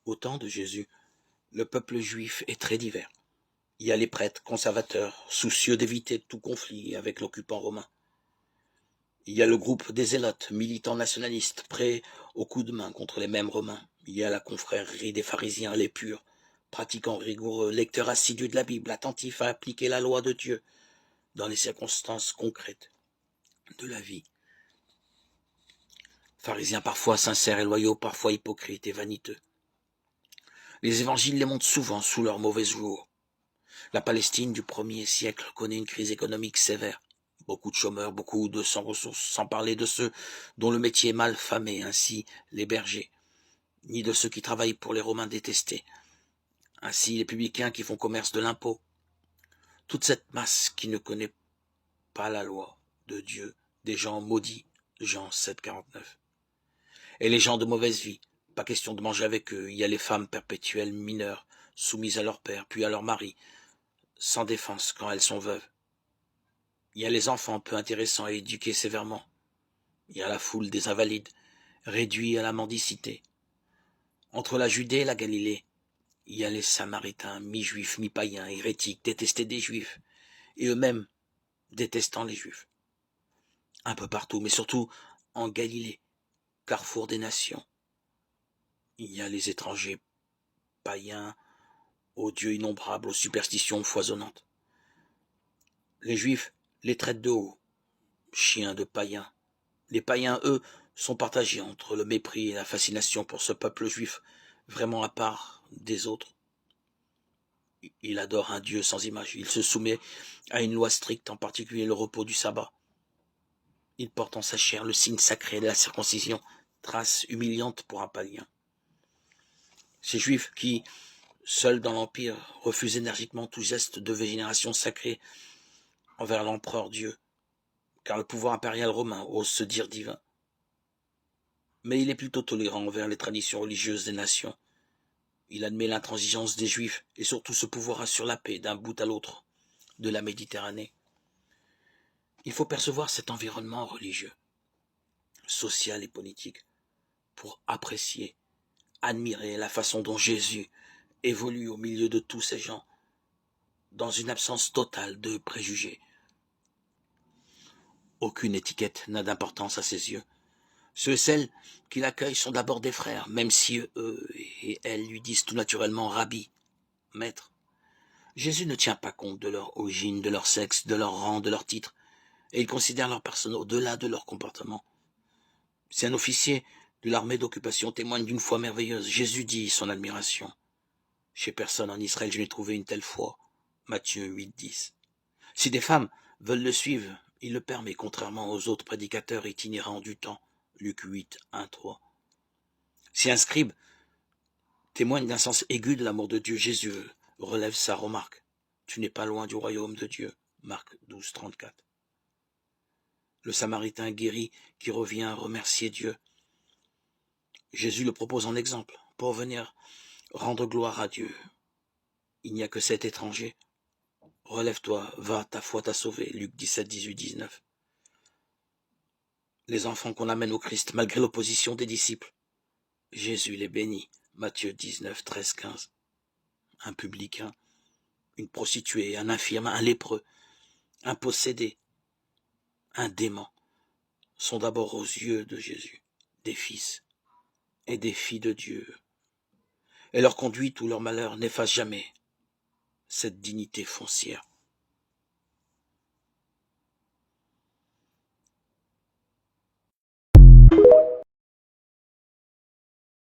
Au temps de Jésus, le peuple juif est très divers. Il y a les prêtres conservateurs, soucieux d'éviter tout conflit avec l'occupant romain. Il y a le groupe des zélotes, militants nationalistes, prêts au coup de main contre les mêmes romains. Il y a la confrérie des pharisiens, les purs, pratiquants rigoureux, lecteurs assidus de la Bible, attentifs à appliquer la loi de Dieu dans les circonstances concrètes de la vie. Pharisiens parfois sincères et loyaux, parfois hypocrites et vaniteux. Les évangiles les montrent souvent sous leur mauvais jour. La Palestine du 1er siècle connaît une crise économique sévère. Beaucoup de chômeurs, beaucoup de sans ressources, sans parler de ceux dont le métier est mal famé, ainsi les bergers, ni de ceux qui travaillent pour les Romains détestés, ainsi les publicains qui font commerce de l'impôt. Toute cette masse qui ne connaît pas la loi de Dieu, des gens maudits, Jean 7, 49. Et les gens de mauvaise vie, pas question de manger avec eux. Il y a les femmes perpétuelles mineures, soumises à leur père, puis à leur mari, sans défense quand elles sont veuves. Il y a les enfants peu intéressants et éduqués sévèrement. Il y a la foule des invalides, réduits à la mendicité. Entre la Judée et la Galilée, il y a les Samaritains, mi-juifs, mi-païens, hérétiques, détestés des Juifs, et eux-mêmes détestant les Juifs. Un peu partout, mais surtout en Galilée, carrefour des nations. Il y a les étrangers païens, aux dieux innombrables, aux superstitions foisonnantes. Les Juifs les traitent de haut, chiens de païens. Les païens, eux, sont partagés entre le mépris et la fascination pour ce peuple juif, vraiment à part des autres. Il adore un Dieu sans image, il se soumet à une loi stricte, en particulier le repos du sabbat. Il porte en sa chair le signe sacré de la circoncision, trace humiliante pour un païen. Ces Juifs qui, seuls dans l'Empire, refusent énergiquement tout geste de vénération sacrée envers l'empereur Dieu, car le pouvoir impérial romain ose se dire divin. Mais il est plutôt tolérant envers les traditions religieuses des nations. Il admet l'intransigeance des Juifs et surtout ce pouvoir assure la paix d'un bout à l'autre de la Méditerranée. Il faut percevoir cet environnement religieux, social et politique pour apprécier, admirer la façon dont Jésus évolue au milieu de tous ces gens, dans une absence totale de préjugés. Aucune étiquette n'a d'importance à ses yeux. Ceux et celles qui l'accueillent sont d'abord des frères, même si eux et elles lui disent tout naturellement Rabbi, maître. Jésus ne tient pas compte de leur origine, de leur sexe, de leur rang, de leur titre, et il considère leur personne au-delà de leur comportement. Si un officier de l'armée d'occupation témoigne d'une foi merveilleuse, Jésus dit son admiration. Chez personne en Israël je n'ai trouvé une telle foi. Matthieu 8, 10. Si des femmes veulent le suivre, il le permet, contrairement aux autres prédicateurs itinérants du temps. Luc 8, 1, 3. Si un scribe témoigne d'un sens aigu de l'amour de Dieu, Jésus relève sa remarque. Tu n'es pas loin du royaume de Dieu. Marc 12, 34. Le Samaritain guéri qui revient remercier Dieu. Jésus le propose en exemple pour venir rendre gloire à Dieu. Il n'y a que cet étranger. Relève-toi, va, ta foi t'a sauvé. Luc 17, 18, 19. Les enfants qu'on amène au Christ malgré l'opposition des disciples. Jésus les bénit. Matthieu 19, 13, 15. Un publicain, une prostituée, un infirme, un lépreux, un possédé, un dément sont d'abord aux yeux de Jésus des fils et des filles de Dieu. Et leur conduite ou leur malheur n'efface jamais cette dignité foncière.